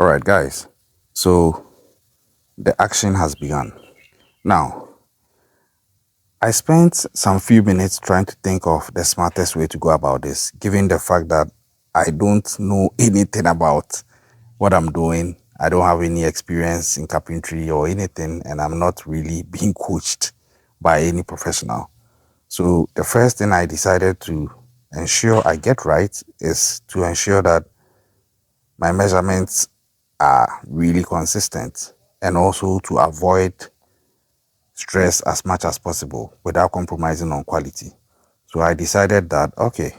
All right, guys. So the action has begun. Now, I spent some few minutes trying to think of the smartest way to go about this, given the fact that I don't know anything about what I'm doing. I don't have any experience in carpentry or anything, and I'm not really being coached by any professional. So the first thing I decided to ensure I get right is to ensure that my measurements are really consistent and also to avoid stress as much as possible without compromising on quality. So I decided that, okay,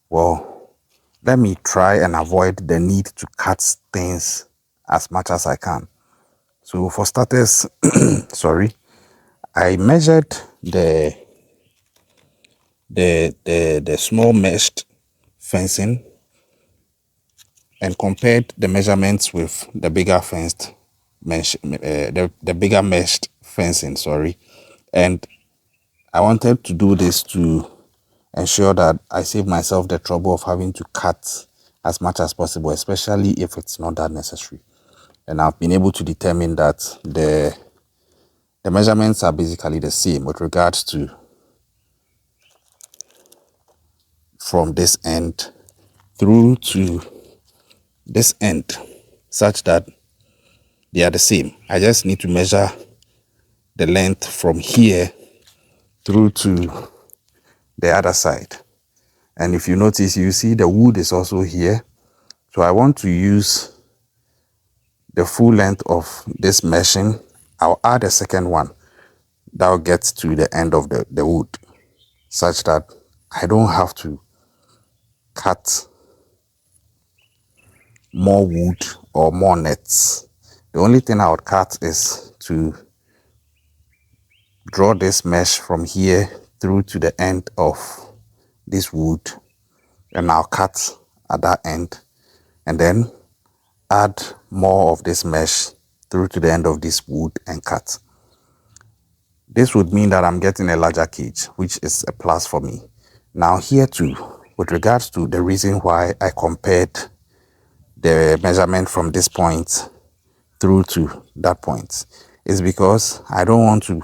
well, let me try and avoid the need to cut things as much as I can. So for starters, sorry, I measured the small meshed fencing and compared the measurements with the bigger fenced the bigger meshed fencing, sorry. And I wanted to do this to ensure that I save myself the trouble of having to cut as much as possible, especially if it's not that necessary. And I've been able to determine that the measurements are basically the same with regards to from this end through to this end, such that they are the same. I just need to measure the length from here through to the other side. And if you notice, you see the wood is also here. So I want to use the full length of this meshing. I'll add a second one that will get to the end of the wood, such that I don't have to cut more wood or more nets. The only thing I would cut is to draw this mesh from here through to the end of this wood, and I'll cut at that end and then add more of this mesh through to the end of this wood and cut. This would mean that I'm getting a larger cage, which is a plus for me. Now here too, with regards to the reason why I compared the measurement from this point through to that point is because I don't want to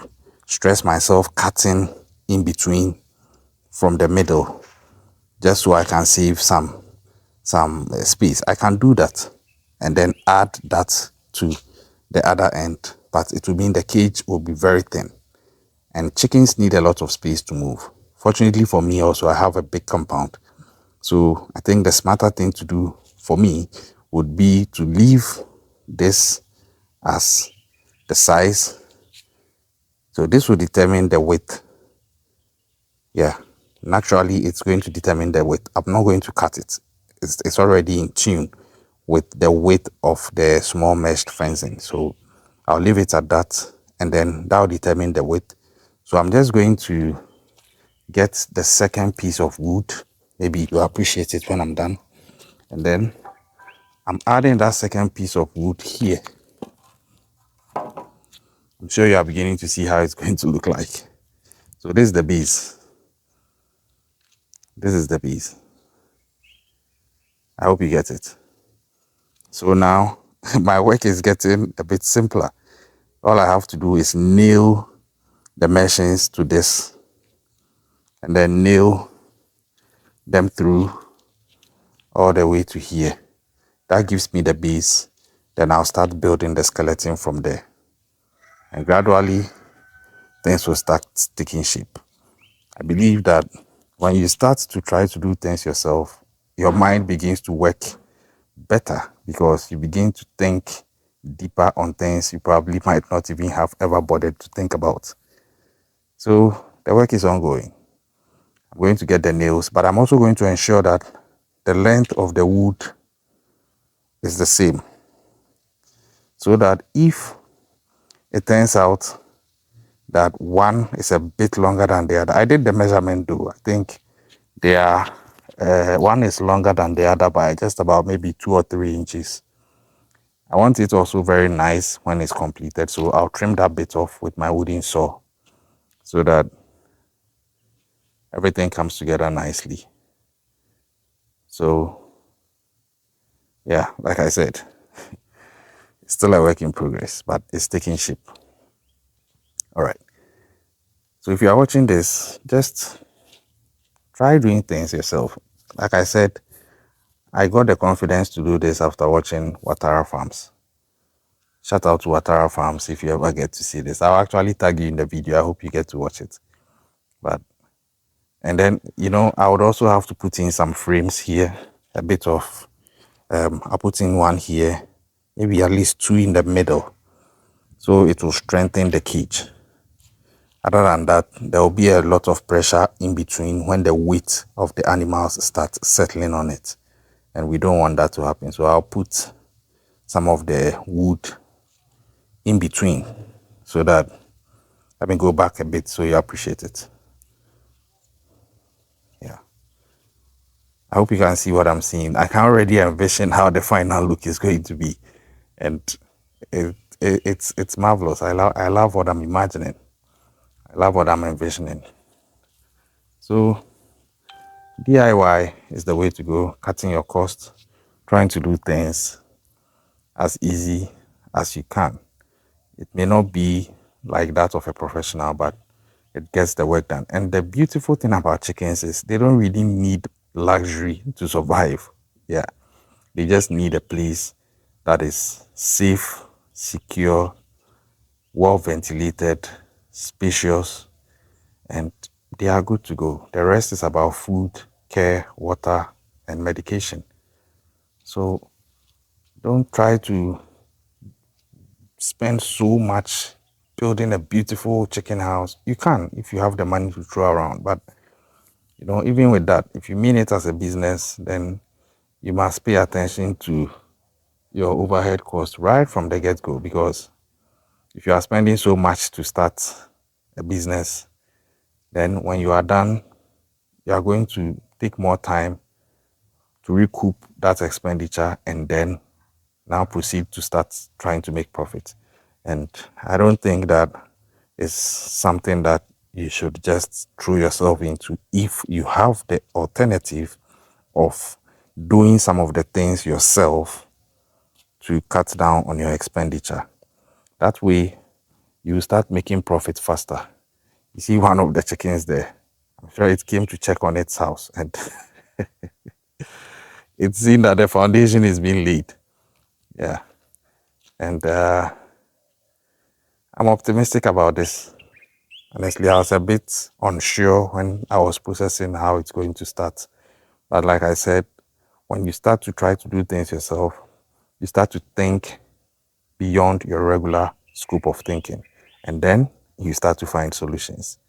stress myself cutting in between from the middle just so I can save some space. I can do that and then add that to the other end, but it will mean the cage will be very thin, and chickens need a lot of space to move. Fortunately for me also, I have a big compound, so I think the smarter thing to do for me would be to leave this as the size. So this will determine the width. Yeah, naturally it's going to determine the width. I'm not going to cut it. It's already in tune with the width of the small meshed fencing. So I'll leave it at that, and then that will determine the width. So I'm just going to get the second piece of wood. Maybe you'll appreciate it when I'm done. And then I'm adding that second piece of wood here. I'm sure you are beginning to see how it's going to look like. So this is the base. This is the base. I hope you get it. So now my work is getting a bit simpler. All I have to do is nail the meshings to this and then nail them through all the way to here. That gives me the base. Then I'll start building the skeleton from there. And gradually, things will start taking shape. I believe that when you start to try to do things yourself, your mind begins to work better because you begin to think deeper on things you probably might not even have ever bothered to think about. So the work is ongoing. I'm going to get the nails, but I'm also going to ensure that the length of the wood is the same, so that if it turns out that one is a bit longer than the other, I did the measurement though. I think they are one is longer than the other by just about maybe 2 or 3 inches. I want it also very nice when it's completed, so I'll trim that bit off with my wooden saw so that everything comes together nicely. So yeah, like I said, It's still a work in progress, but it's taking shape. All right. So if you are watching this, just try doing things yourself. Like I said, I got the confidence to do this after watching Watara Farms. Shout out to Watara Farms if you ever get to see this. I'll actually tag you in the video. I hope you get to watch it. But and then, I would also have to put in some frames here, a bit of I'll put in one here, maybe at least two in the middle, so it will strengthen the cage. Other than that, there will be a lot of pressure in between when the weight of the animals start settling on it, and we don't want that to happen. So I'll put some of the wood in between so that, let me go back a bit so you appreciate it. Yeah, I hope you can see what I'm seeing. I can already envision how the final look is going to be, and it's marvelous. I love what I'm imagining. I love what I'm envisioning. So DIY is the way to go, cutting your costs, trying to do things as easy as you can. It may not be like that of a professional, but it gets the work done. And the beautiful thing about chickens is they don't really need luxury to survive. Yeah, they just need a place that is safe, secure, well ventilated, spacious, and they are good to go. The rest is about food, care, water, and medication. So don't try to spend so much building a beautiful chicken house. You can if you have the money to throw around, but even with that, if you mean it as a business, then you must pay attention to your overhead costs right from the get-go, because if you are spending so much to start a business, then when you are done, you are going to take more time to recoup that expenditure and then now proceed to start trying to make profit. And I don't think that is something that you should just throw yourself into if you have the alternative of doing some of the things yourself to cut down on your expenditure. That way, you start making profit faster. You see one of the chickens there. I'm sure it came to check on its house, and it's seen that the foundation is being laid. Yeah. And I'm optimistic about this. Honestly, I was a bit unsure when I was processing how it's going to start. But like I said, when you start to try to do things yourself, you start to think beyond your regular scope of thinking. And then you start to find solutions.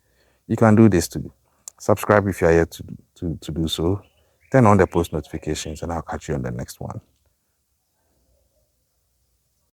You can do this too. Subscribe if you are yet to do so. Turn on the post notifications, and I'll catch you on the next one.